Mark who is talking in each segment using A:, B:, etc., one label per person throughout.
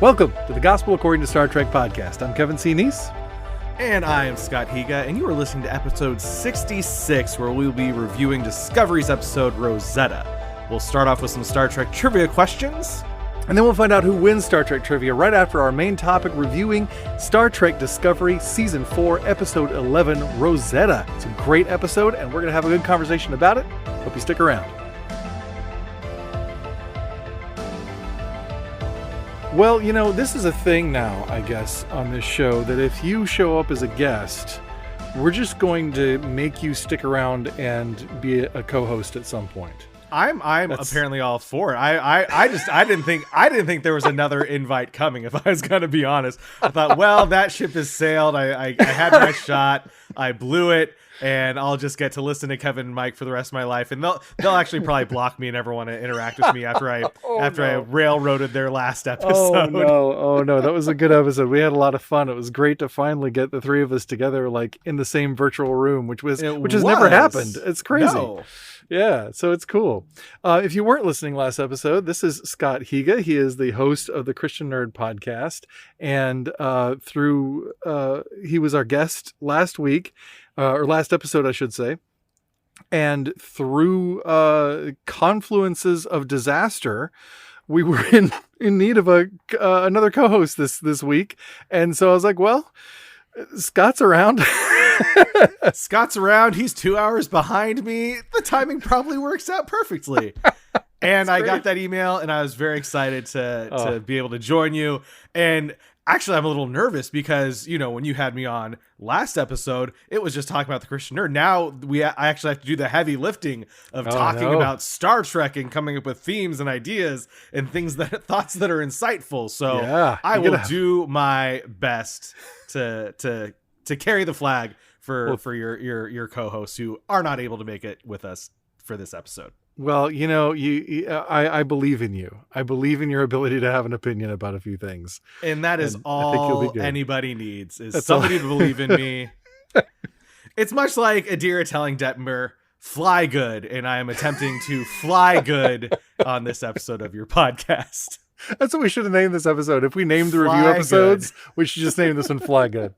A: Welcome to the Gospel According to Star Trek podcast. I'm Kevin C. Neese.
B: And I am Scott Higa, and you are listening to episode 66, where we will be reviewing Discovery's episode Rosetta. We'll start off with some Star Trek trivia questions.
A: And then we'll find out who wins Star Trek trivia right after our main topic, reviewing Star Trek Discovery Season 4, Episode 11, Rosetta. It's a great episode, and we're going to have a good conversation about it. Hope you stick around. Well, you know, this is a thing now, I guess, on this show, that if you show up as a guest, we're just going to make you stick around and be a co-host at some point.
B: I'm apparently all for it. I didn't think there was another invite coming, if I was going to be honest. I thought, well, that ship has sailed. I had my shot. I blew it. And I'll just get to listen to Kevin and Mike for the rest of my life, and they'll actually probably block me and never want to interact with me after I I railroaded their last episode.
A: Oh no, that was a good episode. We had a lot of fun. It was great to finally get the three of us together, like in the same virtual room, which has never happened. It's crazy. No. Yeah, so it's cool. If you weren't listening last episode, this is Scott Higa. He is the host of the Christian Nerd podcast, and he was our guest last week. Or last episode, I should say. And through confluences of disaster, we were in need of another co-host this week. And so I was like, well, Scott's around.
B: Scott's around. He's 2 hours behind me. The timing probably works out perfectly. And I got that email, and I was very excited to be able to join you. And actually, I'm a little nervous because, you know, when you had me on last episode, it was just talking about the Christian Nerd. Now I actually have to do the heavy lifting of talking about Star Trek and coming up with themes and ideas and thoughts that are insightful. So yeah, I will do my best to carry the flag for your co-hosts who are not able to make it with us for this episode.
A: Well, you know, I believe in you. I believe in your ability to have an opinion about a few things.
B: And that is all anybody needs is somebody to believe in me. It's much like Adira telling Detmer, fly good. And I am attempting to fly good on this episode of your podcast.
A: That's what we should have named this episode. If we named the review episodes, we should just name this one Fly Good.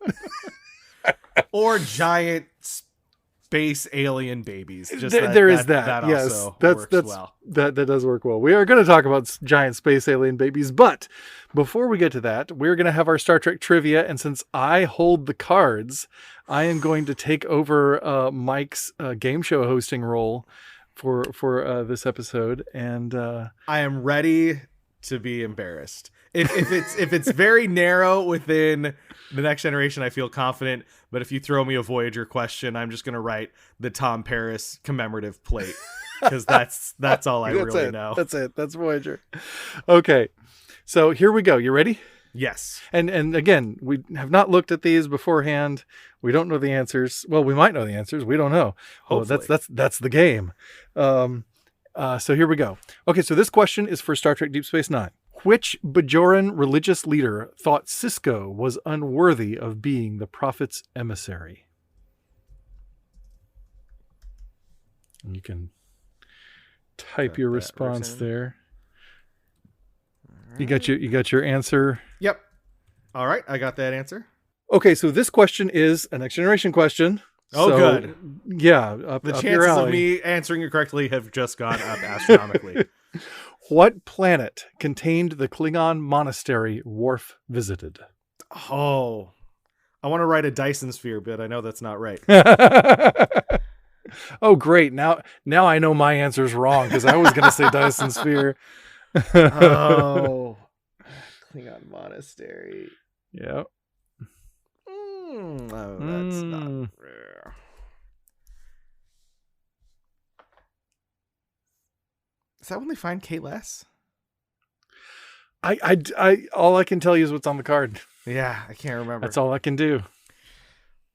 B: Or Giant Space alien babies. Just
A: there is that.
B: That
A: yes,
B: also
A: works well. That does work well. We are going to talk about giant space alien babies, but before we get to that, we're going to have our Star Trek trivia. And since I hold the cards, I am going to take over Mike's game show hosting role for this episode. And
B: I am ready to be embarrassed. If it's very narrow within the Next Generation, I feel confident. But if you throw me a Voyager question, I'm just going to write the Tom Paris commemorative plate because that's all I really know.
A: That's it. That's Voyager. Okay, so here we go. You ready?
B: Yes.
A: And again, we have not looked at these beforehand. We don't know the answers. Well, we might know the answers. We don't know.
B: Hopefully.
A: That's the game. So here we go. Okay, so this question is for Star Trek Deep Space Nine. Which Bajoran religious leader thought Sisko was unworthy of being the prophet's emissary? And you can type your response there. Right. You got your answer?
B: Yep. All right, I got that answer.
A: Okay, so this question is a Next Generation question.
B: Oh, so, good.
A: Yeah.
B: The chances of me answering it correctly have just gone up astronomically.
A: What planet contained the Klingon monastery Worf visited?
B: Oh, I want to write a Dyson sphere, but I know that's not right.
A: Oh, great. Now I know my answer's wrong because I was going to say Dyson sphere.
B: Oh, Klingon monastery.
A: Yeah.
B: No, that's not rare. Is that when they find K-Less?
A: I all I can tell you is what's on the card.
B: Yeah, I can't remember.
A: That's all I can do.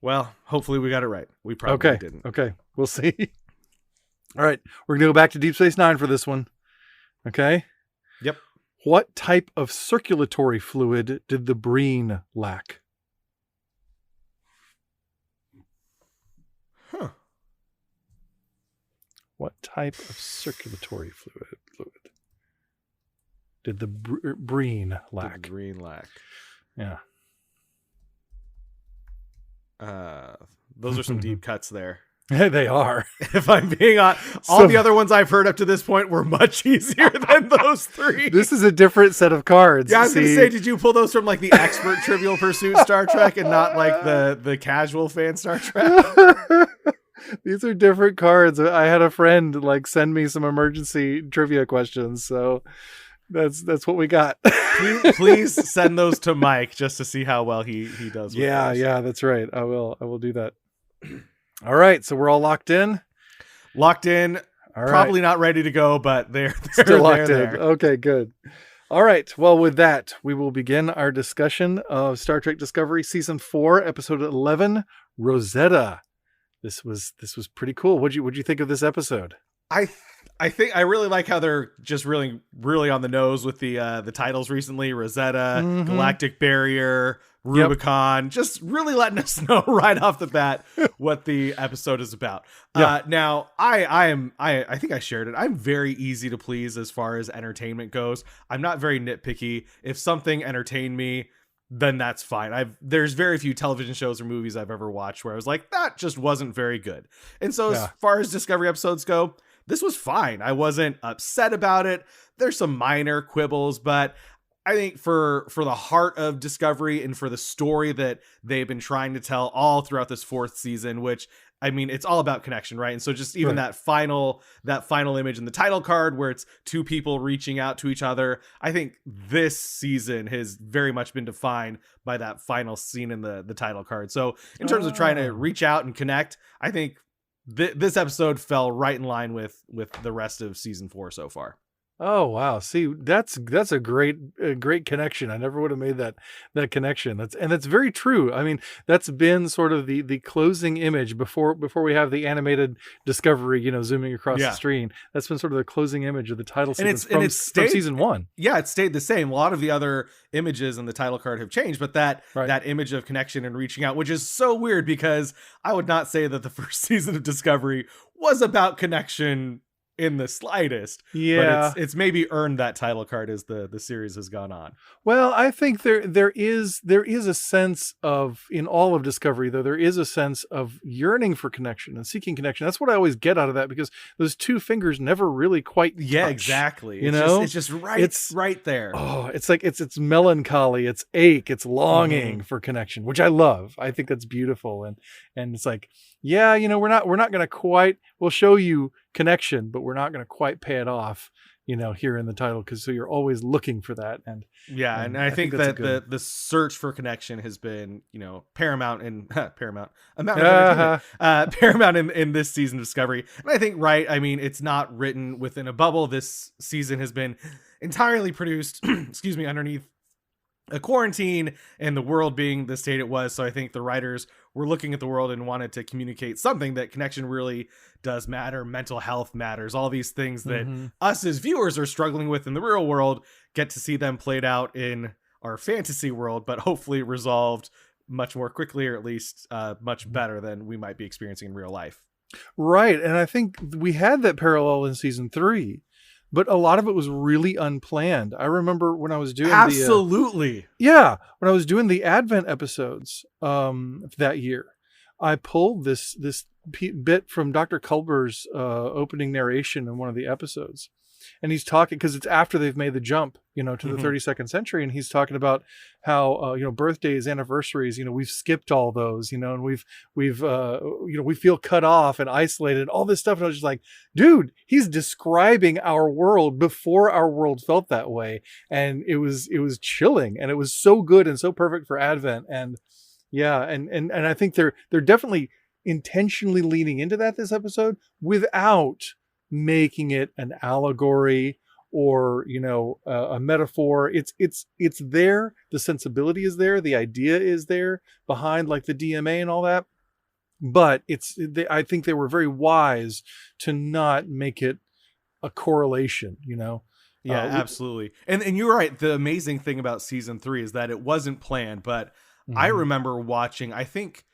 B: Well, hopefully we got it right. We probably didn't.
A: Okay, we'll see. All right, we're going to go back to Deep Space Nine for this one. Okay?
B: Yep.
A: What type of circulatory fluid did the Breen lack?
B: Huh.
A: What type of circulatory fluid did the Breen lack.
B: The Breen lack.
A: Yeah.
B: Those are some deep cuts there.
A: They are.
B: If I'm being honest, all the other ones I've heard up to this point were much easier than those three.
A: This is a different set of cards.
B: Yeah, I was going to say, did you pull those from like the expert Trivial Pursuit Star Trek and not like the casual fan Star Trek?
A: These are different cards. I had a friend like send me some emergency trivia questions, so that's what we got.
B: please send those to Mike just to see how well he does. With those.
A: Yeah, that's right. I will do that. All right, so we're all locked in.
B: All probably not ready to go, but they're
A: still locked
B: in.
A: Okay, good. All right. Well, with that, we will begin our discussion of Star Trek Discovery Season 4, Episode 11, Rosetta. This was pretty cool. What'd you think of this episode?
B: I think I really like how they're just really, really on the nose with the titles recently. Rosetta, Galactic Barrier, Rubicon, just really letting us know right off the bat what the episode is about. Yeah. Now I think I shared it. I'm very easy to please as far as entertainment goes. I'm not very nitpicky. If something entertained me, then that's fine. There's very few television shows or movies I've ever watched where I was like, that just wasn't very good. And so as far as Discovery episodes go, this was fine. I wasn't upset about it. There's some minor quibbles, but I think for the heart of Discovery and for the story that they've been trying to tell all throughout this fourth season, which, I mean, it's all about connection, right? And so just even that final image in the title card where it's two people reaching out to each other, I think this season has very much been defined by that final scene in the title card. So in terms of trying to reach out and connect, I think this episode fell right in line with the rest of season 4 so far.
A: Oh, wow. See, that's a great connection. I never would have made that connection. That's very true. I mean, that's been sort of the closing image before we have the animated Discovery, zooming across the screen. That's been sort of the closing image of the title sequence from season 1.
B: Yeah, it stayed the same. A lot of the other images in the title card have changed, but that image of connection and reaching out, which is so weird because I would not say that the first season of Discovery was about connection in the slightest.
A: Yeah,
B: but it's maybe earned that title card as the series has gone on.
A: Well, I think there is a sense of, in all of Discovery, though, there is a sense of yearning for connection and seeking connection. That's what I always get out of that, because those two fingers never really quite touch,
B: exactly. It's just right. It's right there.
A: Oh, it's like it's melancholy, it's ache, it's longing for connection, which I love. I think that's beautiful, and it's like, yeah, we're not going to quite. We'll show you connection, but we're not going to quite pay it off, here in the title, because so you're always looking for that. And
B: I think that the search for connection has been, paramount in paramount in this season of Discovery. And I think, I mean, it's not written within a bubble. This season has been entirely produced, underneath a quarantine and the world being the state it was. So I think the writers were looking at the world and wanted to communicate something that connection really does matter. Mental health matters. All these things that us as viewers are struggling with in the real world, get to see them played out in our fantasy world, but hopefully resolved much more quickly, or at least much better than we might be experiencing in real life.
A: Right. And I think we had that parallel in season 3. But a lot of it was really unplanned. I remember when I was doing when I was doing the Advent episodes that year, I pulled this bit from Dr. Culber's opening narration in one of the episodes. And he's talking, because it's after they've made the jump, to the 32nd century. And he's talking about how, birthdays, anniversaries, we've skipped all those, and we feel cut off and isolated, all this stuff. And I was just like, dude, he's describing our world before our world felt that way. And it was chilling, and it was so good and so perfect for Advent. And yeah. And I think they're definitely intentionally leaning into that this episode without making it an allegory or a metaphor. It's there. The sensibility is there. The idea is there behind, like, the DMA and all that. But I think they were very wise to not make it a correlation.
B: Yeah, absolutely. And you're right. The amazing thing about season 3 is that it wasn't planned. But I remember watching, I think,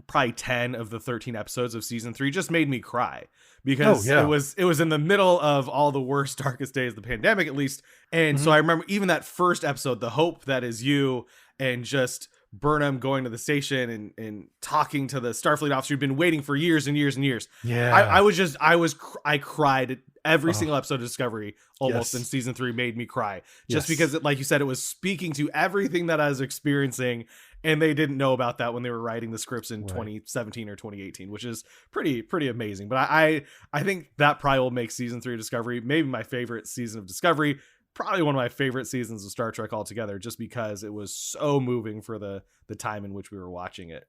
B: probably 10 of the 13 episodes of season 3 just made me cry because it was in the middle of all the worst, darkest days of the pandemic, at least. And so I remember even that first episode, The Hope That Is You, and just Burnham going to the station and talking to the Starfleet officer who'd been waiting for years and years and years.
A: Yeah.
B: I cried every single episode of Discovery almost in season 3 made me cry just because like you said, it was speaking to everything that I was experiencing, and they didn't know about that when they were writing the scripts in 2017 or 2018, which is pretty amazing. But I think that probably will make season 3 of Discovery maybe my favorite season of Discovery, probably one of my favorite seasons of Star Trek altogether, just because it was so moving for the time in which we were watching it.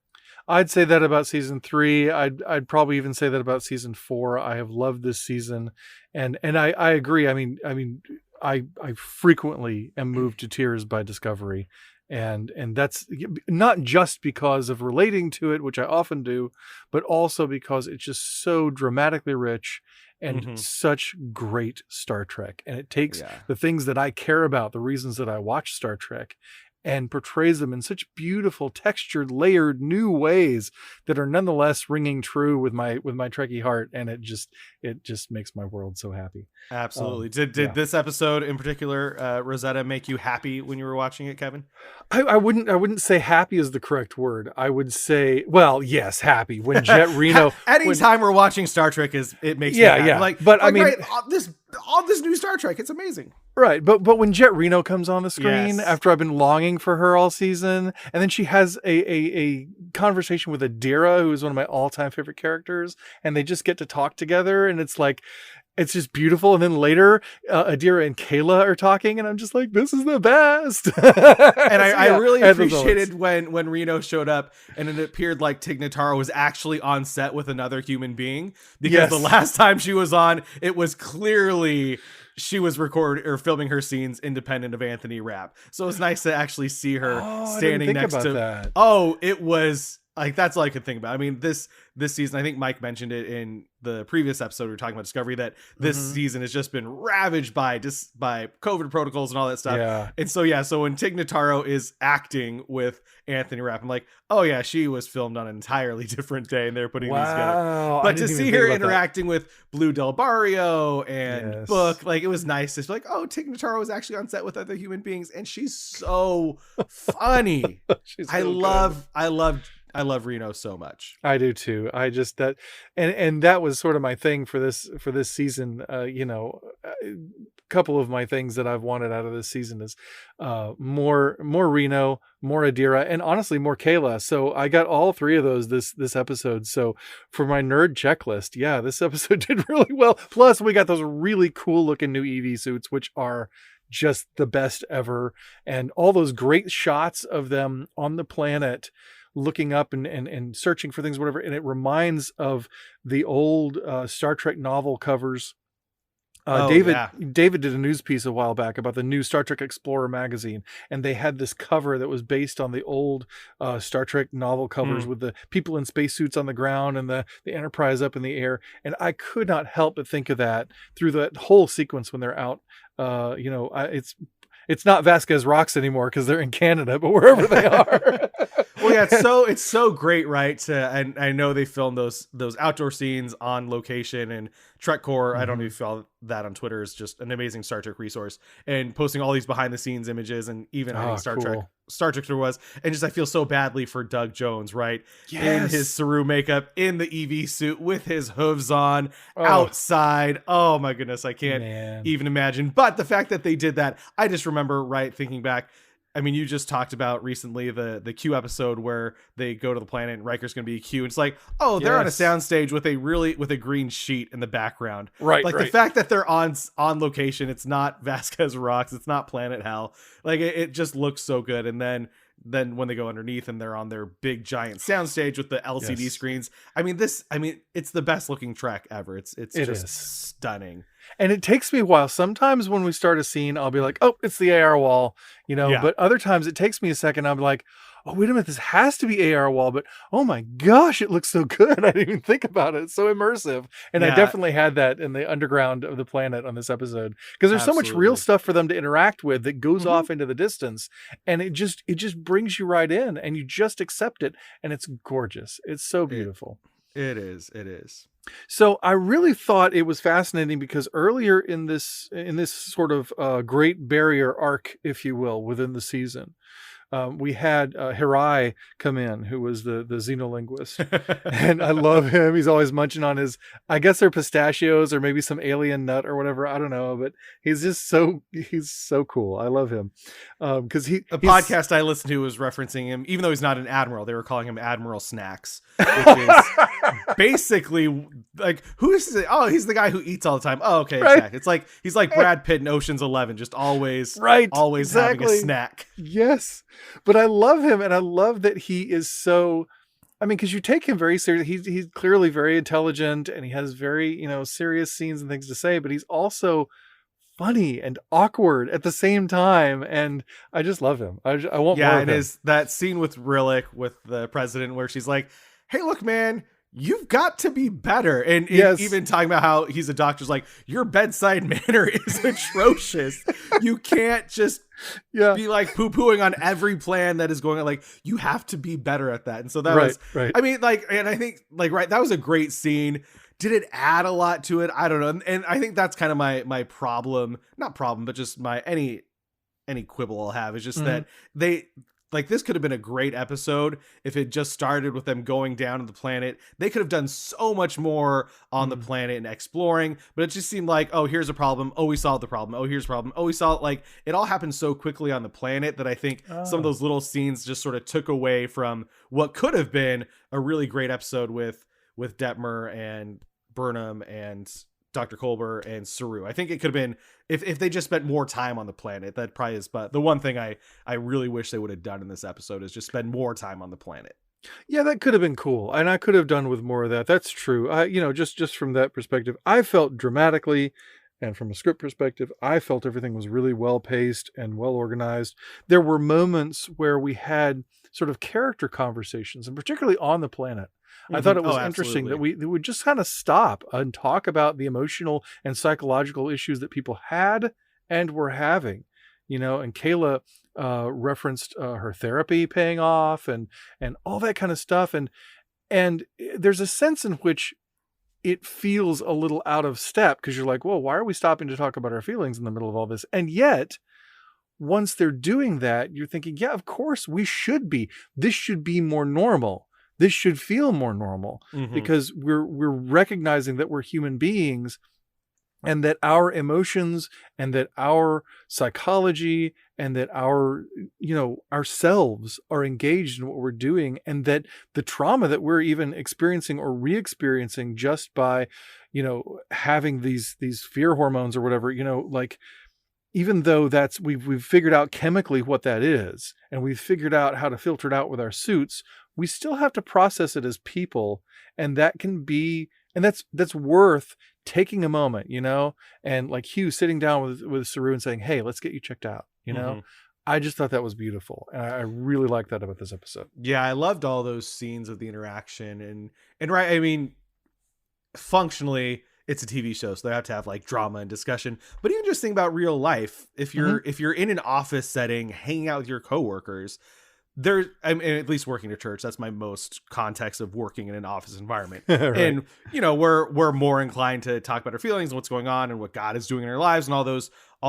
A: I'd say that about season 3. I'd probably even say that about season 4. I have loved this season, and I agree. I mean, I frequently am moved to tears by Discovery, and that's not just because of relating to it, which I often do, but also because it's just so dramatically rich and such great Star Trek. And it takes the things that I care about, the reasons that I watch Star Trek, and portrays them in such beautiful, textured, layered, new ways that are nonetheless ringing true with my Trekkie heart, and it just makes my world so happy.
B: Absolutely. Did this episode in particular, Rosetta, make you happy when you were watching it, Kevin?
A: I wouldn't say happy is the correct word. I would say, well, yes, happy. When Jett Reno,
B: anytime we're watching Star Trek, it makes me happy.
A: Yeah.
B: But
A: I mean,
B: right, all this new Star Trek, it's amazing.
A: Right, but when Jett Reno comes on the screen after I've been longing for her all season, and then she has a conversation with Adira, who is one of my all-time favorite characters, and they just get to talk together, and it's like, it's just beautiful. And then later, Adira and Kayla are talking, and I'm just like, this is the best.
B: And I really appreciated when Reno showed up, and it appeared like Tig Notaro was actually on set with another human being, because the last time she was on, it was clearly she was recording or filming her scenes independent of Anthony Rapp. So it was nice to actually see her standing next to
A: that.
B: Oh, it was like, that's all I could think about. I mean, this season, I think Mike mentioned it in the previous episode we were talking about Discovery, that this season has just been ravaged by COVID protocols and all that stuff.
A: Yeah.
B: And so when Tig Notaro is acting with Anthony Rapp, I'm like, oh yeah, she was filmed on an entirely different day, and they're putting these together. But to see her interacting with Blue Del Barrio and Book, like, it was nice to be like, oh, Tig Notaro was actually on set with other human beings, and she's so funny. I love Reno so much.
A: I do too. I just and that was sort of my thing for this season. A couple of my things that I've wanted out of this season is more Reno, more Adira, and honestly more Kayla. So I got all three of those this episode. So for my nerd checklist, this episode did really well. Plus we got those really cool looking new EV suits, which are just the best ever, and all those great shots of them on the planet looking up and searching for things, whatever. And it reminds of the old Star Trek novel covers. David did a news piece a while back about the new Star Trek Explorer magazine, and they had this cover that was based on the old Star Trek novel covers with the people in spacesuits on the ground and the Enterprise up in the air. And I could not help but think of that through that whole sequence when they're out. It's not Vasquez Rocks anymore because they're in Canada, but wherever they are.
B: Well, yeah, it's so great, right? And I know they filmed those outdoor scenes on location, and TrekCore, I don't know if you follow that on Twitter, is just an amazing Star Trek resource, and posting all these behind the scenes images, and even I think Star Trek there was, and just I feel so badly for Doug Jones, right? In his Saru makeup, in the EV suit with his hooves on, outside. Oh my goodness, I can't even imagine. But the fact that they did that, I just remember, right, thinking back. I mean, you just talked about recently the Q episode where they go to the planet and Riker's going to be Q. And it's like, they're on a soundstage with a green sheet in the background.
A: Right.
B: Like the fact that they're on location, it's not Vasquez Rocks, it's not Planet Hell. Like it just looks so good. And then when they go underneath and they're on their big giant soundstage with the LCD screens, it's the best looking Trek ever. It's just stunning.
A: And it takes me a while. Sometimes when we start a scene, I'll be like, oh, it's the AR wall, but other times it takes me a second. I'm like, oh, wait a minute, this has to be AR wall, but oh my gosh, it looks so good. I didn't even think about it. It's so immersive. And I definitely had that in the underground of the planet on this episode, because there's so much real stuff for them to interact with that goes off into the distance. And it just brings you right in, and you just accept it. And it's gorgeous. It's so beautiful.
B: It is.
A: So I really thought it was fascinating because earlier in this sort of Great Barrier arc, if you will, within the season, we had Hirai come in, who was the xenolinguist. And I love him. He's always munching on his, I guess they're pistachios or maybe some alien nut or whatever. I don't know, but he's so cool. I love him. Because a
B: podcast I listened to was referencing him, even though he's not an admiral, they were calling him Admiral Snacks, which is basically like, who is it? Oh, he's the guy who eats all the time. Oh, okay.
A: Right.
B: Exactly. It's like, he's like Brad Pitt in Ocean's 11, just always having a snack.
A: Yes. But I love him, and I love that he is so, I mean, because you take him very seriously. He's clearly very intelligent, and he has very, serious scenes and things to say, but he's also funny and awkward at the same time, and I just love him. I want more of him.
B: Is that scene with Rillick, with the president, where she's like, hey, look, man, you've got to be better. And even talking about how he's a doctor's like, your bedside manner is atrocious. You can't just be like poo-pooing on every plan that is going on. Like, you have to be better at that. And so that was, I mean, like, and I think like, that was a great scene. Did it add a lot to it? I don't know. And I think that's kind of my problem, not problem, but just my, any quibble I'll have is just that like, this could have been a great episode if it just started with them going down to the planet. They could have done so much more on the planet and exploring, but it just seemed like, oh, here's a problem. Oh, we solved the problem. Oh, here's a problem. Oh, we solved, like, it all happened so quickly on the planet that I think some of those little scenes just sort of took away from what could have been a really great episode with Detmer and Burnham and Dr. Culber and Saru. I think it could have been, if they just spent more time on the planet, that probably is, but the one thing I really wish they would have done in this episode is just spend more time on the planet.
A: Yeah, that could have been cool. And I could have done with more of that. That's true. Just from that perspective, I felt dramatically, and from a script perspective, I felt everything was really well paced and well organized. There were moments where we had sort of character conversations, and particularly on the planet. I thought it was interesting that we would just kind of stop and talk about the emotional and psychological issues that people had and were having, and Kayla referenced her therapy paying off and all that kind of stuff. And there's a sense in which it feels a little out of step, because you're like, well, why are we stopping to talk about our feelings in the middle of all this? And yet, once they're doing that, you're thinking, yeah, of course we should be. This should be more normal. This should feel more normal, because we're recognizing that we're human beings, and that our emotions and that our psychology and that our, ourselves are engaged in what we're doing, and that the trauma that we're even experiencing or re-experiencing just by, having these fear hormones or whatever, like, even though we've figured out chemically what that is, and we've figured out how to filter it out with our suits, we still have to process it as people. And that can be, and that's worth taking a moment, and like Hugh sitting down with Saru and saying, hey, let's get you checked out. I just thought that was beautiful. And I really liked that about this episode.
B: Yeah. I loved all those scenes of the interaction and right. I mean, functionally, it's a TV show, so they have to have like drama and discussion. But even just think about real life. If you're in an office setting, hanging out with your coworkers, at least working at church, that's my most context of working in an office environment. Right. And we're more inclined to talk about our feelings and what's going on and what God is doing in our lives and all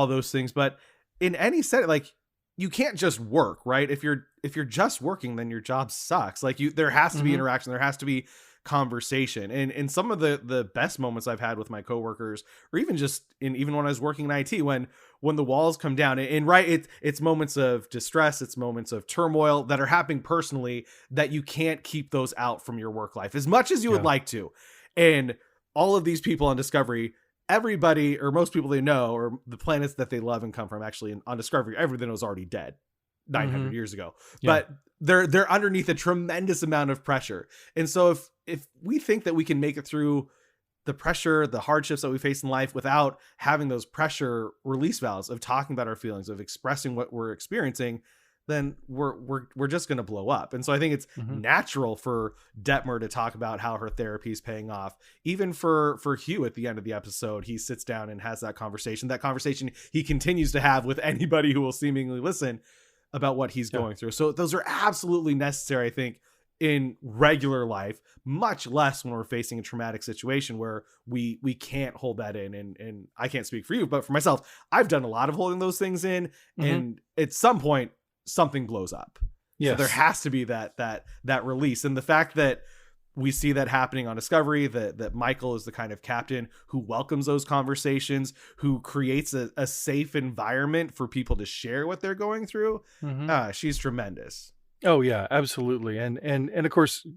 B: those things. But in any setting, like, you can't just work, right? If you're just working, then your job sucks. Like, there has to be interaction, there has to be conversation. And some of the best moments I've had with my coworkers, or even when I was working in IT, when the walls come down and right, it's moments of distress, it's moments of turmoil that are happening personally, that you can't keep those out from your work life as much as you would like to. And all of these people on Discovery, everybody, or most people they know, or the planets that they love and come from, actually on Discovery, everything was already dead 900 years ago. But they're underneath a tremendous amount of pressure. And so if we think that we can make it through the pressure, the hardships that we face in life without having those pressure release valves of talking about our feelings, of expressing what we're experiencing, then we're just going to blow up. And so I think it's natural for Detmer to talk about how her therapy is paying off. Even for Hugh at the end of the episode, he sits down and has that conversation he continues to have with anybody who will seemingly listen about what he's going through. So those are absolutely necessary, I think, in regular life, much less when we're facing a traumatic situation where we can't hold that in. And I can't speak for you, but for myself, I've done a lot of holding those things in, and at some point something blows up. Yes. So there has to be that release. And the fact that we see that happening on Discovery, that Michael is the kind of captain who welcomes those conversations, who creates a safe environment for people to share what they're going through. She's tremendous.
A: Oh yeah, absolutely. And of course,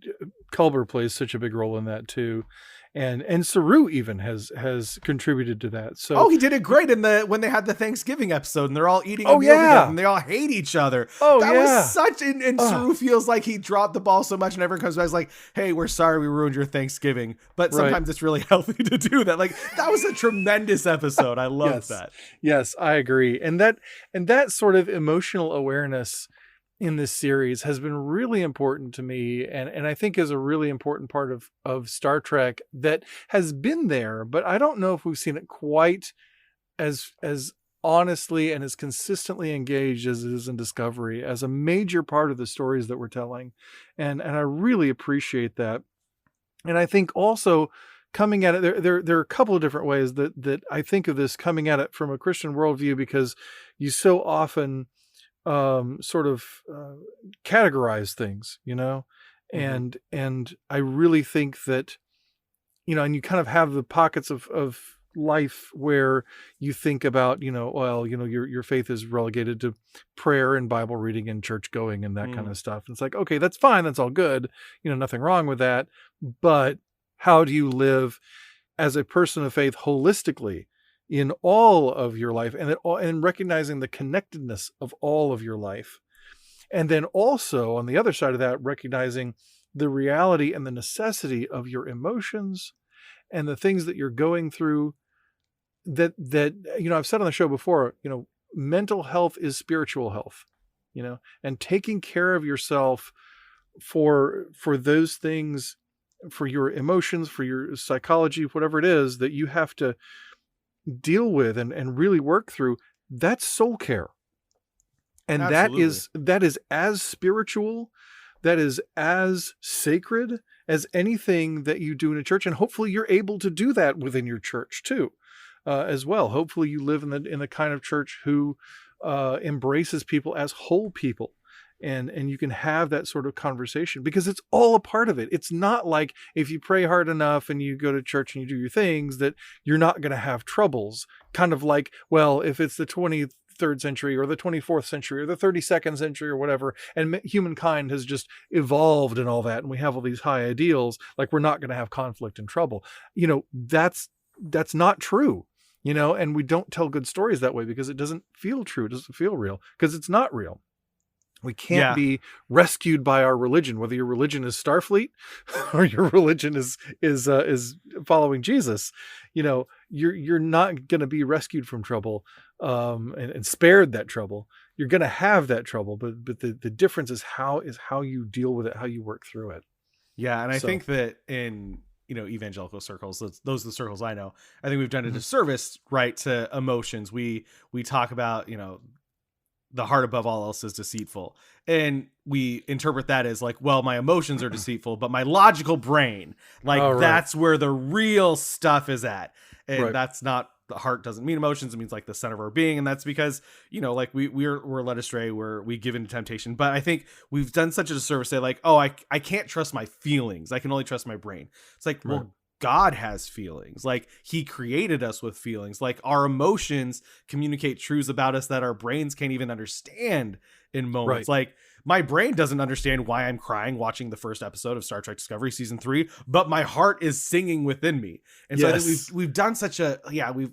A: Culber plays such a big role in that too. And Saru even has contributed to that. So
B: he did it great when they had the Thanksgiving episode and they're all eating a meal together and they all hate each other. That was such and Saru feels like he dropped the ball so much, and everyone comes back like, hey, we're sorry we ruined your Thanksgiving. But sometimes it's really healthy to do that. Like, that was a tremendous episode. I love that.
A: Yes, I agree. And that sort of emotional awareness in this series has been really important to me, and I think is a really important part of Star Trek that has been there, but I don't know if we've seen it quite as honestly and as consistently engaged as it is in Discovery, as a major part of the stories that we're telling. And I really appreciate that. And I think also coming at it, there are a couple of different ways that I think of this, coming at it from a Christian worldview, because you so often sort of categorize things, and I really think that, and you kind of have the pockets of life where you think about, your faith is relegated to prayer and Bible reading and church going and that kind of stuff. And it's like, okay, that's fine. That's all good. Nothing wrong with that. But how do you live as a person of faith holistically in all of your life, and recognizing the connectedness of all of your life? And then also on the other side of that, recognizing the reality and the necessity of your emotions and the things that you're going through, that I've said on the show before, mental health is spiritual health, and taking care of yourself for those things, for your emotions, for your psychology, whatever it is that you have to deal with and really work through, that's soul care. And
B: Absolutely.
A: that is as spiritual, that is as sacred as anything that you do in a church. And hopefully you're able to do that within your church too, as well. Hopefully you live in the kind of church who embraces people as whole people. And you can have that sort of conversation, because it's all a part of it. It's not like if you pray hard enough and you go to church and you do your things that you're not going to have troubles. Kind of like, well, if it's the 23rd century or the 24th century or the 32nd century or whatever, and humankind has just evolved and all that, and we have all these high ideals, like we're not going to have conflict and trouble. That's not true. And we don't tell good stories that way because it doesn't feel true. It doesn't feel real because it's not real. We can't be rescued by our religion, whether your religion is Starfleet or your religion is following Jesus. You're not going to be rescued from trouble and spared that trouble. You're going to have that trouble, but the difference is how you deal with it, how you work through it.
B: Yeah, and I think that in evangelical circles, those are the circles I know, I think we've done a disservice, right, to emotions. We talk about the heart above all else is deceitful. And we interpret that as like, well, my emotions are deceitful, but my logical brain, that's where the real stuff is at. And that's not, the heart doesn't mean emotions. It means like the center of our being. And that's because, we're led astray, we give into temptation. But I think we've done such a disservice, say like, oh, I can't trust my feelings. I can only trust my brain. It's like, well, God has feelings. Like, he created us with feelings. Like, our emotions communicate truths about us that our brains can't even understand in moments. my brain doesn't understand why I'm crying watching the first episode of Star Trek Discovery season 3, but my heart is singing within me. And so I think we've done such a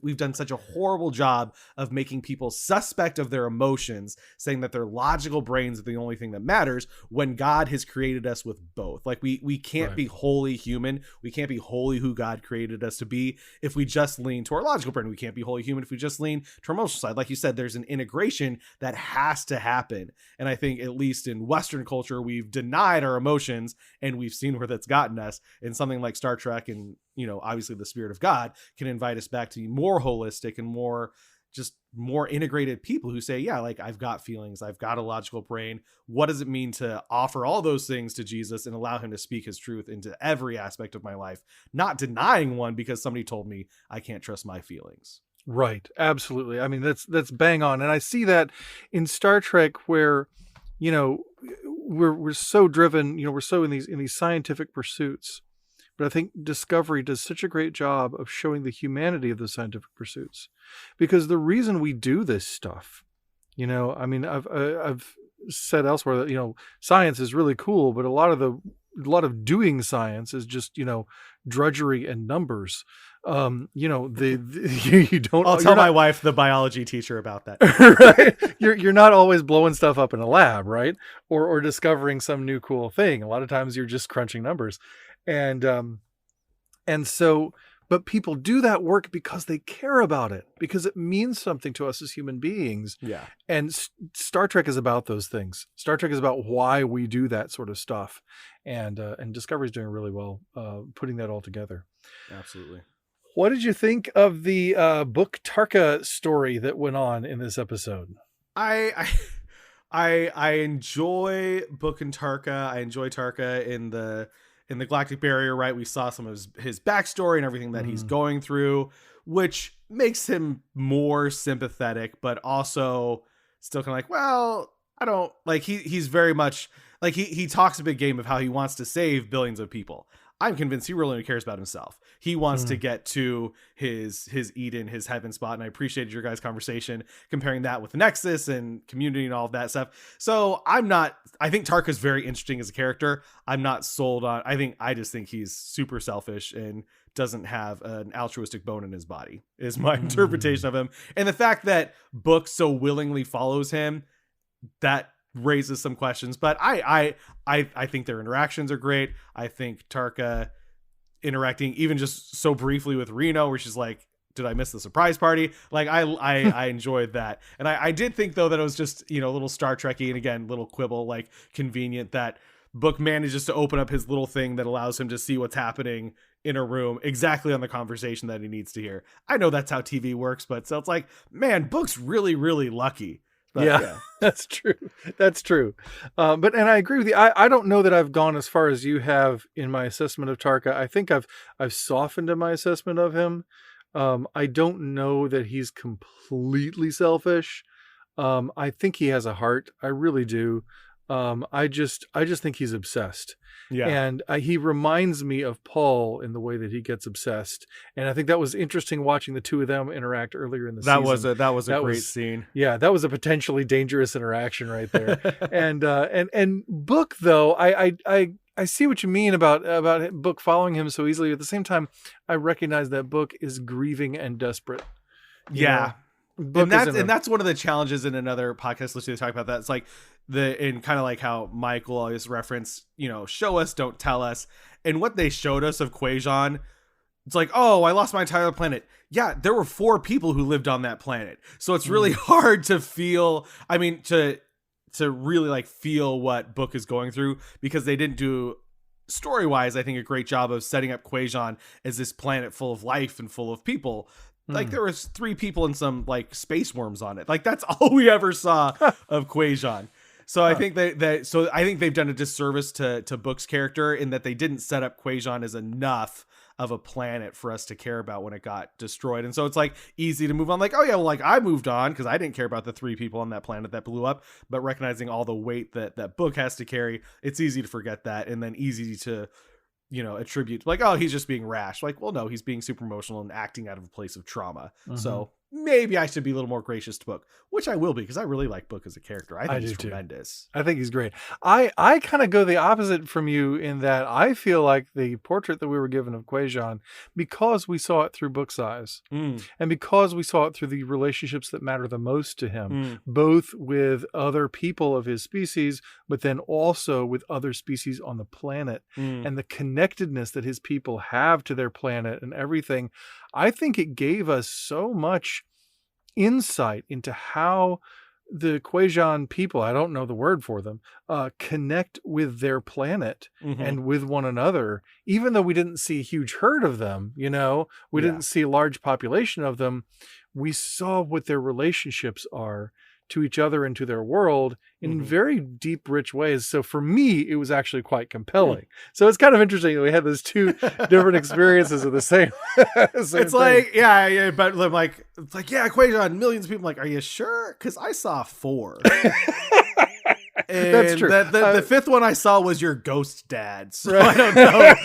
B: we've done such a horrible job of making people suspect of their emotions, saying that their logical brains are the only thing that matters, when God has created us with both. Like we can't be wholly human. We can't be wholly who God created us to be if we just lean to our logical brain. We can't be wholly human if we just lean to our emotional side. Like you said, there's an integration that has to happen. And I think at least in Western culture, we've denied our emotions, and we've seen where that's gotten us. And something like Star Trek and, obviously the Spirit of God can invite us back to be more holistic and more integrated people who say, yeah, like I've got feelings, I've got a logical brain. What does it mean to offer all those things to Jesus and allow him to speak his truth into every aspect of my life, not denying one because somebody told me I can't trust my feelings.
A: Right. Absolutely. I mean, that's bang on. And I see that in Star Trek where, we're so driven, we're so in these scientific pursuits. But I think Discovery does such a great job of showing the humanity of the scientific pursuits, because the reason we do this stuff, I've said elsewhere that, science is really cool, but a lot of doing science is just, drudgery and numbers. You don't.
B: I'll tell my wife, the biology teacher, about that.
A: Right? You're not always blowing stuff up in a lab, right? Or discovering some new cool thing. A lot of times you're just crunching numbers, and so. But people do that work because they care about it, because it means something to us as human beings.
B: Yeah.
A: And Star Trek is about those things. Star Trek is about why we do that sort of stuff. And Discovery's doing really well putting that all together.
B: Absolutely.
A: What did you think of the Book Tarka story that went on in this episode?
B: I enjoy Book and Tarka. I enjoy Tarka in the Galactic Barrier, right? We saw some of his backstory and everything that he's going through, which makes him more sympathetic, but also still kind of like, well, I don't like, he's very much like, he talks a big game of how he wants to save billions of people. I'm convinced he really only cares about himself. He wants to get to his Eden, his heaven spot. And I appreciated your guys' conversation comparing that with Nexus and Community and all of that stuff. So I think Tarka's very interesting as a character. I'm not sold on, I just think he's super selfish and doesn't have an altruistic bone in his body is my interpretation of him. And the fact that Book so willingly follows him, that raises some questions, but I think their interactions are great. I think Tarka interacting even just so briefly with Reno, where she's like, did I miss the surprise party? Like I enjoyed that. And I did think though that it was just, a little Star Trekky, and again, little quibble, like convenient that Book manages to open up his little thing that allows him to see what's happening in a room exactly on the conversation that he needs to hear. I know that's how TV works, but so it's like, man, Book's really, really lucky. But, yeah,
A: that's true. That's true. And I agree with you. I don't know that I've gone as far as you have in my assessment of Tarka. I think I've softened in my assessment of him. I don't know that he's completely selfish. I think he has a heart. I really do. I just think he's obsessed.
B: Yeah.
A: And he reminds me of Paul in the way that he gets obsessed. And I think that was interesting watching the two of them interact earlier in the season.
B: That was a great scene.
A: Yeah, that was a potentially dangerous interaction right there. and Book though, I see what you mean about Book following him so easily. At the same time, I recognize that Book is grieving and desperate.
B: Yeah. And that's one of the challenges in another podcast listening to talk about that. It's like and kind of like how Michael always reference, show us, don't tell us. And what they showed us of Quajon, it's like, oh, I lost my entire planet. Yeah, there were 4 people who lived on that planet. So it's really hard to feel, to really like feel what Book is going through, because they didn't do, story-wise, I think, a great job of setting up Quajon as this planet full of life and full of people. Like there was 3 people and some like space worms on it. Like that's all we ever saw of Quajon. So I think I think they've done a disservice to Book's character in that they didn't set up Quajon as enough of a planet for us to care about when it got destroyed. And so it's like easy to move on. Like, oh yeah, well, like I moved on because I didn't care about the 3 people on that planet that blew up, but recognizing all the weight that Book has to carry, it's easy to forget that. And then easy to, attribute like, oh, he's just being rash. Like, well, no, he's being super emotional and acting out of a place of trauma. So maybe I should be a little more gracious to Book, which I will be because I really like Book as a character. I think he's tremendous.
A: I think he's great. I kind of go the opposite from you in that I feel like the portrait that we were given of Quajon, because we saw it through Book's eyes, and because we saw it through the relationships that matter the most to him, both with other people of his species, but then also with other species on the planet, and the connectedness that his people have to their planet and everything. I think it gave us so much insight into how the Quajon people, I don't know the word for them, connect with their planet and with one another. Even though we didn't see a huge herd of them, we didn't see a large population of them, we saw what their relationships are to each other and to their world in very deep, rich ways. So for me, it was actually quite compelling. So it's kind of interesting that we had those two different experiences of the same.
B: It's thing. Like, but it's like, Quajon, millions of people. Like, are you sure? Because I saw 4. And
A: that's true.
B: The fifth one I saw was your ghost dad. So I don't know.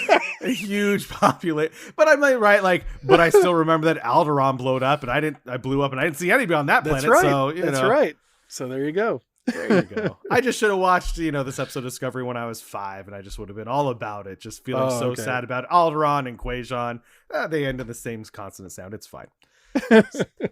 B: A huge population. But I'm like, right, but I still remember that Alderaan blew up and I blew up and I didn't see anybody on that planet.
A: That's right.
B: So,
A: that's right. So there you go.
B: There you go. I just should have watched, this episode of Discovery when I was 5, and I just would have been all about it. Just feeling sad about Alderaan and Quajon. They end in the same consonant sound. It's fine.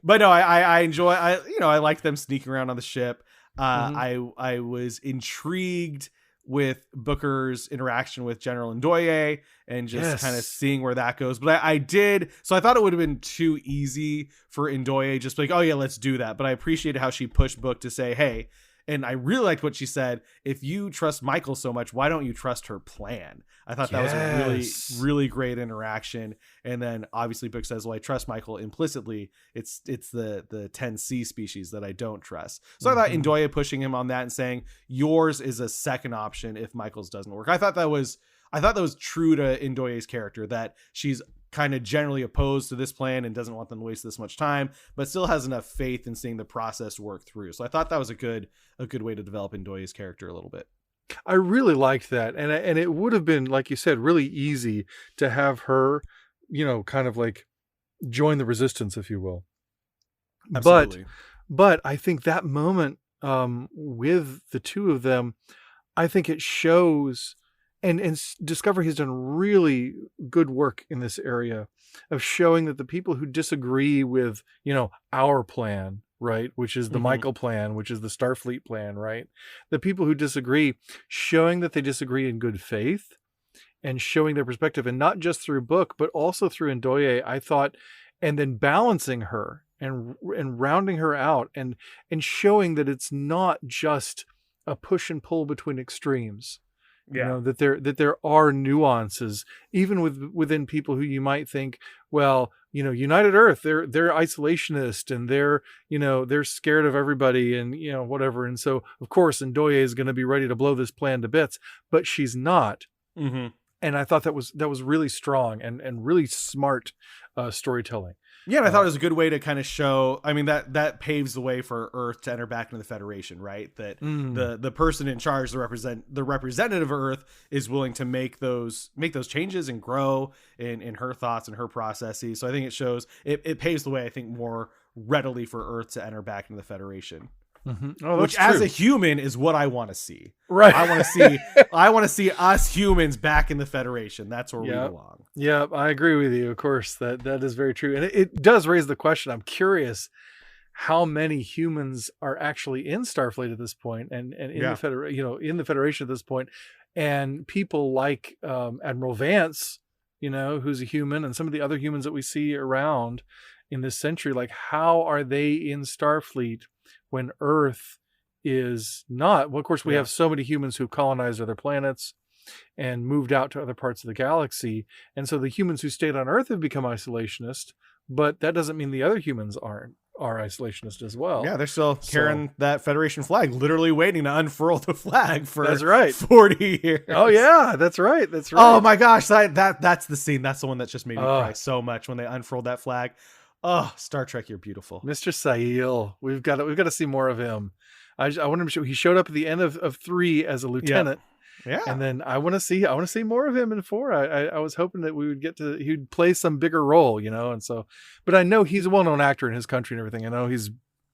B: But no, I enjoy. I like them sneaking around on the ship. I was intrigued with Booker's interaction with General Ndoye and just kind of seeing where that goes. But I did. So I thought it would have been too easy for Ndoye just like, oh yeah, let's do that. But I appreciated how she pushed Book to say, hey, and I really liked what she said. If you trust Michael so much, why don't you trust her plan? I thought that was a really, really great interaction. And then obviously Book says, well, I trust Michael implicitly. It's the 10C species that I don't trust. So I thought Ndoye pushing him on that and saying yours is a second option if Michael's doesn't work. I thought that was true to Ndoye's character, that she's kind of generally opposed to this plan and doesn't want them to waste this much time, but still has enough faith in seeing the process work through. So I thought that was a good way to develop Ndoye's character a little bit.
A: I really liked that. And it would have been, like you said, really easy to have her, kind of like join the resistance, if you will. Absolutely. But I think that moment with the two of them, I think it shows, and Discovery has done really good work in this area of showing that the people who disagree with, our plan, right, which is the Michael plan, which is the Starfleet plan, right, the people who disagree, showing that they disagree in good faith and showing their perspective, and not just through Book, but also through Ndoye, I thought, and then balancing her and rounding her out and showing that it's not just a push and pull between extremes. That there are nuances even within people who you might think, well, United Earth, they're isolationist and they're scared of everybody and whatever. And so of course Ndoye is going to be ready to blow this plan to bits, but she's not. And I thought that was really strong and really smart storytelling. Yeah,
B: and I thought it was a good way to kind of show, I mean, that paves the way for Earth to enter back into the Federation, right? That the person in charge, the representative of Earth, is willing to make those changes and grow in her thoughts and her processes. So I think it shows, it paves the way, I think, more readily for Earth to enter back into the Federation. Which, as a human, is what I want to see.
A: Right.
B: I want to see us humans back in the Federation. That's where we belong.
A: Yeah, I agree with you. Of course, that is very true, and it does raise the question. I'm curious how many humans are actually in Starfleet at this point, and in the in the Federation at this point, and people like Admiral Vance, who's a human, and some of the other humans that we see around in this century, like how are they in Starfleet when Earth is not? Well, of course, we have so many humans who colonized other planets and moved out to other parts of the galaxy. And so the humans who stayed on Earth have become isolationist, but that doesn't mean the other humans are isolationist as well.
B: Yeah, they're still carrying that Federation flag, literally waiting to unfurl the flag for 40 years.
A: Oh yeah, that's right.
B: Oh my gosh, that's the scene. That's the one that just made me cry so much when they unfurled that flag. Oh, Star Trek, you're beautiful.
A: Mr. Sahil. We've got to see more of him. I want him to show. He showed up at the end of 3 as a lieutenant.
B: Yeah.
A: And then I want to see more of him in 4. I was hoping that we would he'd play some bigger role, and so, but I know he's a well-known actor in his country and everything. I know he's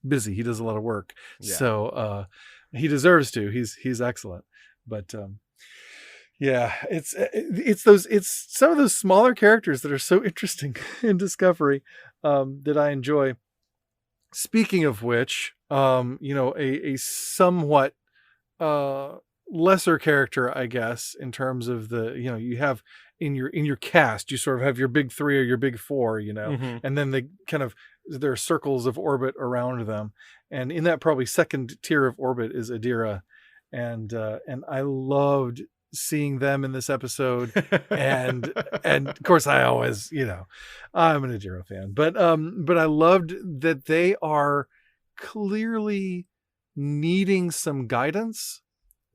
A: busy. He does a lot of work.
B: Yeah.
A: So, he deserves to. He's excellent. But, yeah, it's some of those smaller characters that are so interesting in Discovery, that I enjoy. Speaking of which, a somewhat, lesser character, I guess, in terms of you have in your cast, you sort of have your big 3 or your big 4, and then they kind of, there are circles of orbit around them. And in that probably second tier of orbit is Adira. And I loved seeing them in this episode. and of course I always, I'm an Adira fan, but I loved that they are clearly needing some guidance,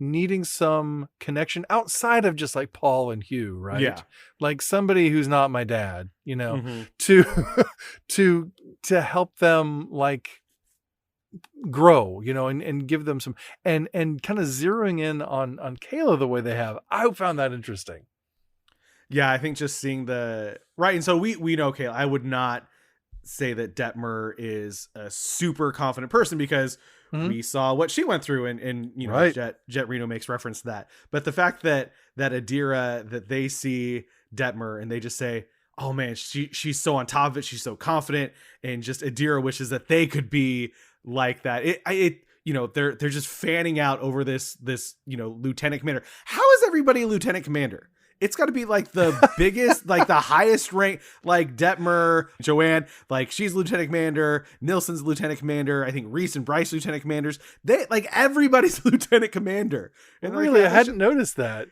A: needing some connection outside of just like Paul and Hugh, right?
B: Yeah.
A: Like somebody who's not my dad,
B: Mm-hmm.
A: to help them like grow, and give them some, and kind of zeroing in on Kayla the way they have. I found that interesting.
B: Yeah, I think just seeing right. And so we know Kayla. I would not say that Detmer is a super confident person because we saw what she went through, and
A: Right.
B: Jett Reno makes reference to that. But the fact that Adira, that they see Detmer and they just say, oh man, she's so on top of it, she's so confident, and just Adira wishes that they could be like that. They're just fanning out over this lieutenant commander. How is everybody a lieutenant commander? It's got to be like the biggest, like the highest rank, like Detmer, Joanne, like she's lieutenant commander. Nilsson's lieutenant commander. I think Reese and Bryce lieutenant commanders. They like everybody's lieutenant commander. And
A: really, I hadn't noticed that.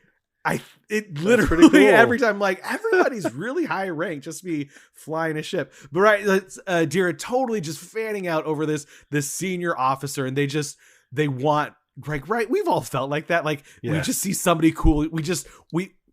B: It literally cool. Every time, like everybody's really high rank just to be flying a ship. But right, Adira totally just fanning out over this senior officer, and they want right. We've all felt like that. Like we just see somebody cool.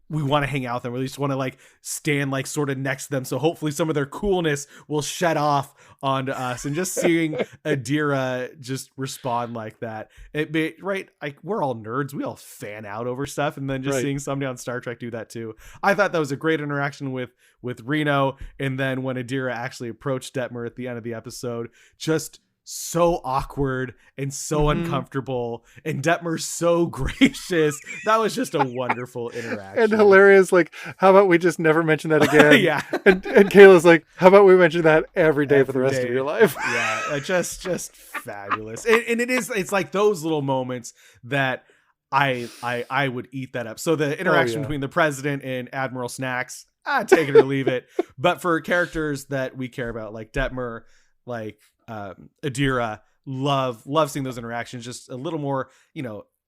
B: We want to hang out with them. We just want to like stand like sort of next to them. So hopefully some of their coolness will shed off onto us. And just seeing Adira just respond like that, right? Like we're all nerds. We all fan out over stuff. And then just seeing somebody on Star Trek do that too. I thought that was a great interaction with Reno. And then when Adira actually approached Detmer at the end of the episode, just so awkward and so uncomfortable, and Detmer's so gracious. That was just a wonderful interaction
A: and hilarious. Like, how about we just never mention that again?
B: Yeah.
A: And Kayla's like, how about we mention that every day for the rest of your life?
B: Yeah, just fabulous. And it's like those little moments that I would eat that up. So the interaction between the president and Admiral Snacks, take it or leave it. But for characters that we care about, like Detmer, like Adira, love seeing those interactions, just a little more,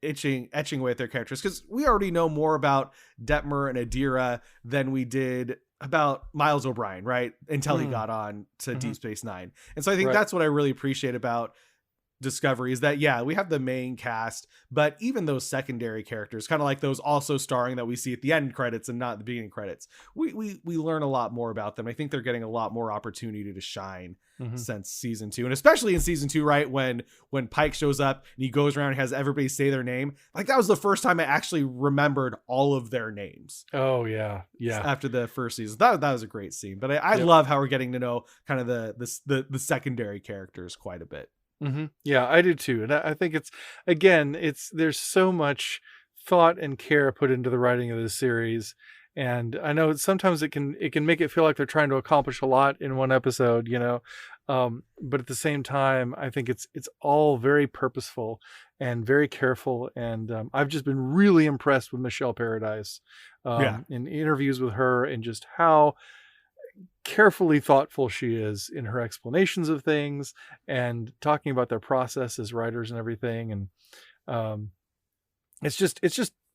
B: etching away at their characters, because we already know more about Detmer and Adira than we did about Miles O'Brien, right? Until he got on to Deep Space Nine. And so I think that's what I really appreciate about Discovery, is that we have the main cast, but even those secondary characters, kind of like those also starring that we see at the end credits and not the beginning credits, we learn a lot more about them. I think they're getting a lot more opportunity to shine since season 2, and especially in season 2, right, when Pike shows up and he goes around and has everybody say their name. Like that was the first time I actually remembered all of their names.
A: Oh yeah
B: After the first season, that was a great scene. But I love how we're getting to know kind of the secondary characters quite a bit.
A: Yeah, I do too. And I think there's so much thought and care put into the writing of this series. And I know sometimes it can make it feel like they're trying to accomplish a lot in one episode, but at the same time, I think it's all very purposeful and very careful. And I've just been really impressed with Michelle Paradise in interviews with her, and just how carefully thoughtful she is in her explanations of things and talking about their process as writers and everything. And it's just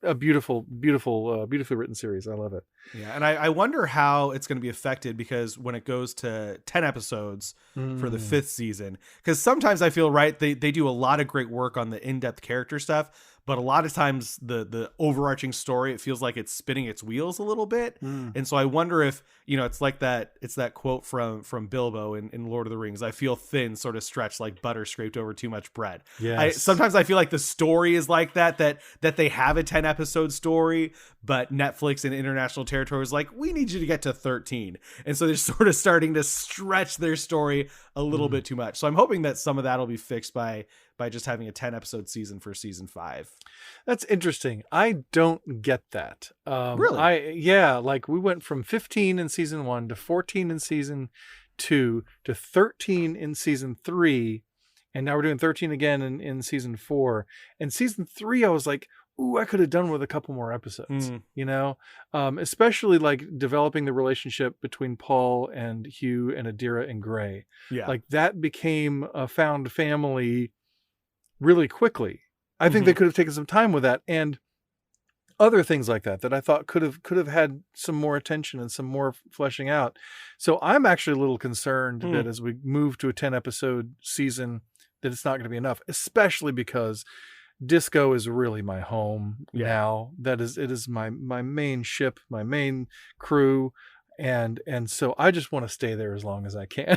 A: a beautiful, beautifully written series. I love it.
B: Yeah. And I wonder how it's going to be affected, because when it goes to 10 episodes for the 5th season, because sometimes I feel they do a lot of great work on the in-depth character stuff, but a lot of times the overarching story, it feels like it's spinning its wheels a little bit. And so I wonder if, it's like it's that quote from Bilbo in Lord of the Rings, I feel thin, sort of stretched like butter scraped over too much bread.
A: Yes.
B: Sometimes I feel like the story is like that they have a 10 episode story, but Netflix and international territory is like, we need you to get to 13. And so they're sort of starting to stretch their story a little bit too much. So I'm hoping that some of that will be fixed by just having a 10 episode season for season 5.
A: That's interesting. I don't get that.
B: Really?
A: Like we went from 15 in season 1 to 14 in season 2 to 13 in season 3. And now we're doing 13 again in season 4. And season 3, I was like, ooh, I could have done with a couple more episodes, especially like developing the relationship between Paul and Hugh and Adira and Gray.
B: Yeah.
A: Like that became a found family really quickly. I think they could have taken some time with that, and other things like that I thought could have had some more attention and some more fleshing out. So I'm actually a little concerned that as we move to a 10 episode season, that it's not going to be enough, especially because Disco is really my home now. It is my main ship, my main crew. And so I just want to stay there as long as I can.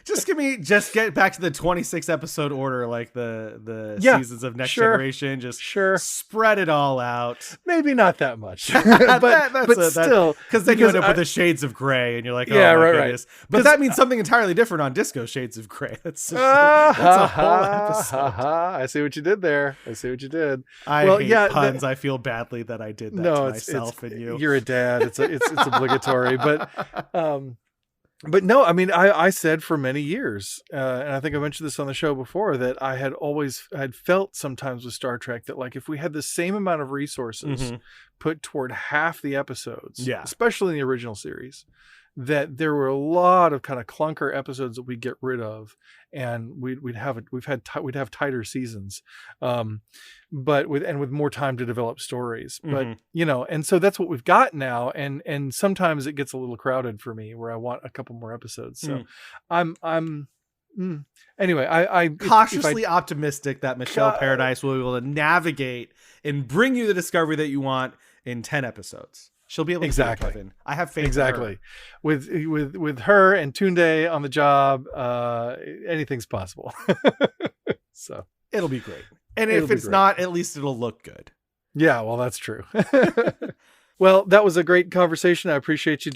B: just get back to the 26 episode order, like the seasons of Next Generation. Just spread it all out.
A: Maybe not that much, but still,
B: because then you end up with the Shades of Grey, and you're like, oh my goodness. Right. But that means something entirely different on Disco Shades of Grey. That's a whole episode.
A: I see what you did there. I see what you did.
B: I hate puns. I feel badly that I did that to myself and you.
A: You're a dad. It's obligatory. But no, I mean, I said for many years, and I think I mentioned this on the show before, that I had felt sometimes with Star Trek that like if we had the same amount of resources put toward half the episodes, especially in the original series, that there were a lot of kind of clunker episodes that we'd get rid of, and we'd have tighter seasons, but with more time to develop stories. But and so that's what we've got now, and sometimes it gets a little crowded for me where I want a couple more episodes. So anyway, I
B: cautiously optimistic that Michelle Paradise will be able to navigate and bring you the discovery that you want in 10 episodes. She'll be able to do it, Kevin. I have faith in her.
A: With her and Tunde on the job, anything's possible. So
B: it'll be great. And if it's not, at least it'll look good.
A: Yeah, well, that's true. Well, that was a great conversation. I appreciate you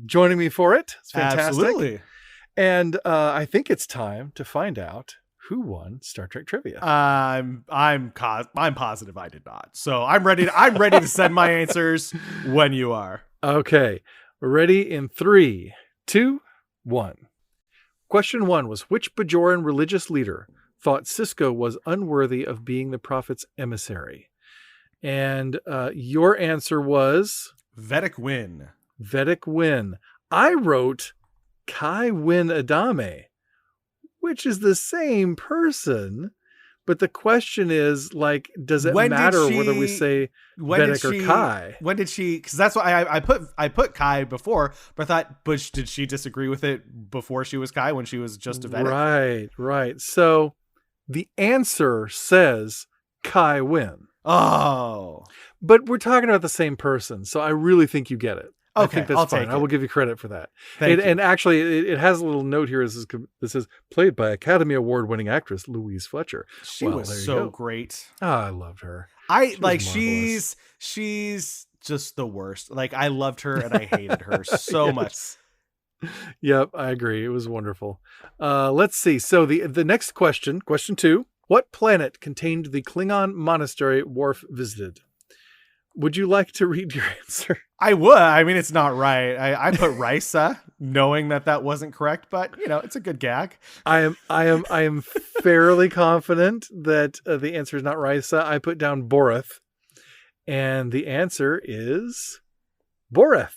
A: joining me for it. It's fantastic.
B: Absolutely.
A: And I think it's time to find out who won Star Trek trivia.
B: I'm positive I did not. So I'm ready to send my answers when you are.
A: Okay. We're ready in 3, 2, 1. Question 1 was, which Bajoran religious leader thought Sisko was unworthy of being the Prophet's emissary? And your answer was
B: Vedic Win.
A: Vedic Win. I wrote Kai Win Adame, which is the same person, but the question is, like, does it matter whether we say Vedic or Kai?
B: When did she? Because that's why I put Kai before, but I thought, did she disagree with it before she was Kai when she was just a Vedic?
A: Right. So the answer says Kai Win.
B: Oh,
A: but we're talking about the same person, so I really think you get it.
B: Okay,
A: I think that's
B: I'll
A: fine.
B: take it.
A: I will give you credit for that.
B: Thank you.
A: And actually, it has a little note here. This is played by Academy Award-winning actress Louise Fletcher.
B: She was so great.
A: Oh, I loved her.
B: She's just the worst. Like, I loved her and I hated her so much.
A: Yep, I agree. It was wonderful. Let's see. So the next question 2. What planet contained the Klingon monastery Worf visited? Would you like to read your answer?
B: I would. I mean, it's not right. I put Risa, knowing that wasn't correct, but it's a good gag.
A: I am fairly confident that the answer is not Risa. I put down Boreth, and the answer is Boreth.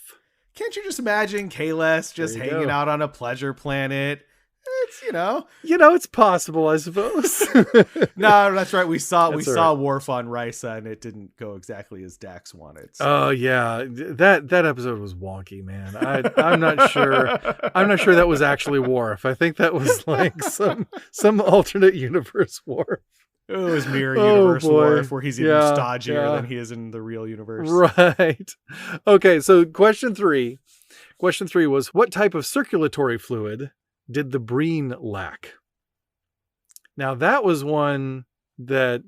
B: Can't you just imagine Kahless just hanging out on a pleasure planet? It's
A: it's possible, I suppose.
B: No, that's right. We saw Worf on Risa, and it didn't go exactly as Dax wanted. So.
A: Oh yeah, that episode was wonky, man. I'm not sure. I'm not sure that was actually Worf. I think that was like some alternate universe Worf.
B: It was Mirror Universe
A: boy.
B: Warf, where he's even stodgier than he is in the real universe.
A: Right. Okay, so question 3. Question 3 was, what type of circulatory fluid did the Breen lack? Now that was one that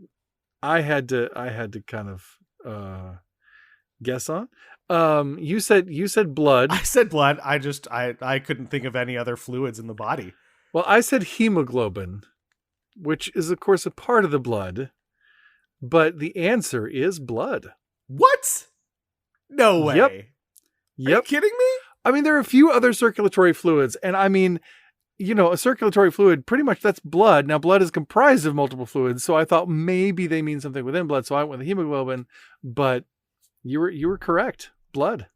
A: I had to kind of guess on. You said blood.
B: I said blood. I couldn't think of any other fluids in the body.
A: Well, I said hemoglobin, which is of course a part of the blood, but the answer is blood.
B: What? No way.
A: Yep.
B: Are you kidding me?
A: I mean, there are a few other circulatory fluids, and I mean, a circulatory fluid, pretty much that's blood. Now, blood is comprised of multiple fluids, so I thought maybe they mean something within blood, so I went with hemoglobin, but you were correct. Blood.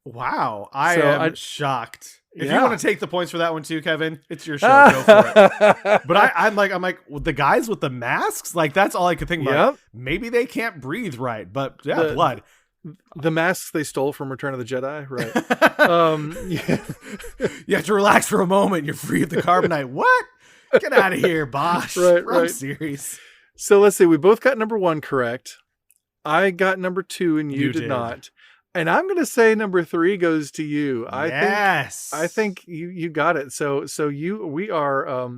B: Wow. I'm shocked. If you want to take the points for that one too, Kevin, it's your show. Go for it. But I'm like, the guys with the masks, like that's all I could think about. Yep. Maybe they can't breathe right, but blood.
A: The masks they stole from Return of the Jedi, right?
B: You have to relax for a moment. You're free of the carbonite. What? Get out of here, Bosch. Wrong series.
A: So let's see. We both got number 1 correct. I got number 2, and you did not. And I'm going to say number 3 goes to you. I think you got it. So we are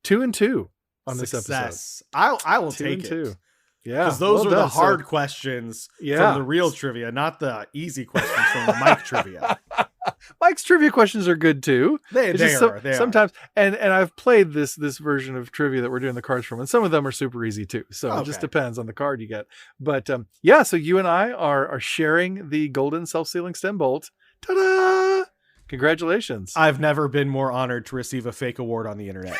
A: 2 and 2 on this episode.
B: I will take it. 2. Yeah, because those are the hard questions from the real trivia, not the easy questions from the Mike trivia.
A: Mike's trivia questions are good too.
B: They are
A: sometimes, and I've played this version of trivia that we're doing the cards from, and some of them are super easy too. So it just depends on the card you get. But so you and I are sharing the golden self-sealing stem bolt. Ta-da! Congratulations!
B: I've never been more honored to receive a fake award on the internet.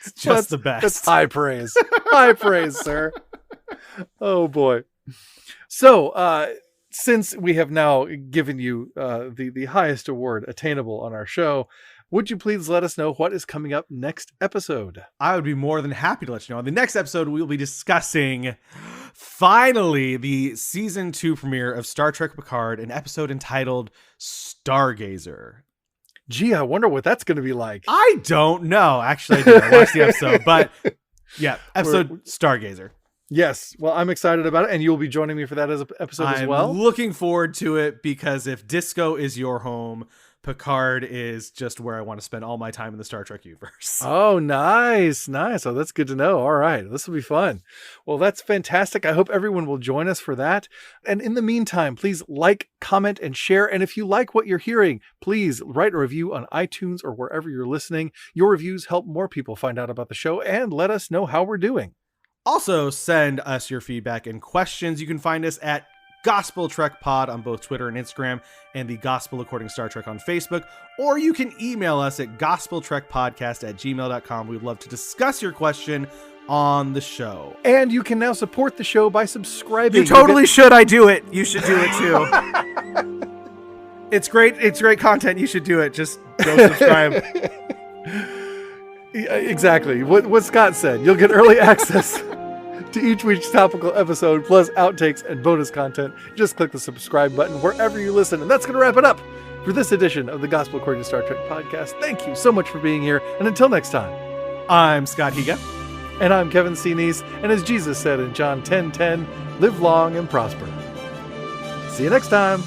B: It's just the best.
A: That's high praise. High praise, sir. Oh boy. So since we have now given you the highest award attainable on our show, would you please let us know what is coming up next episode?
B: I would be more than happy to let you know. On the next episode, we will be discussing finally the season 2 premiere of Star Trek Picard, an episode entitled Stargazer.
A: Gee, I wonder what that's going to be like.
B: I don't know. Actually, I did. I watched the episode, but episode Stargazer.
A: Yes. Well, I'm excited about it, and you'll be joining me for that episode as well.
B: I'm looking forward to it because if disco is your home, Picard is just where I want to spend all my time in the Star Trek universe.
A: Oh, nice. Oh, that's good to know. All right. This will be fun. Well, that's fantastic. I hope everyone will join us for that. And in the meantime, please like, comment, and share. And if you like what you're hearing, please write a review on iTunes or wherever you're listening. Your reviews help more people find out about the show and let us know how we're doing.
B: Also, send us your feedback and questions. You can find us at Gospel Trek Pod on both Twitter and Instagram, and the Gospel According Star Trek on Facebook, or you can email us at gospeltrekpodcast@gmail.com. We'd love to discuss your question on the show.
A: And you can now support the show by subscribing.
B: You totally should. I do it. You should do it too. It's great. It's great content. You should do it. Just go subscribe.
A: Exactly. What Scott said. You'll get early access to each week's topical episode, plus outtakes and bonus content. Just click the subscribe button wherever you listen. And that's going to wrap it up for this edition of the Gospel According to Star Trek podcast. Thank you so much for being here. And until next time,
B: I'm Scott Higa.
A: And I'm Kevin Sinise. And as Jesus said in John 10:10, live long and prosper. See you next time.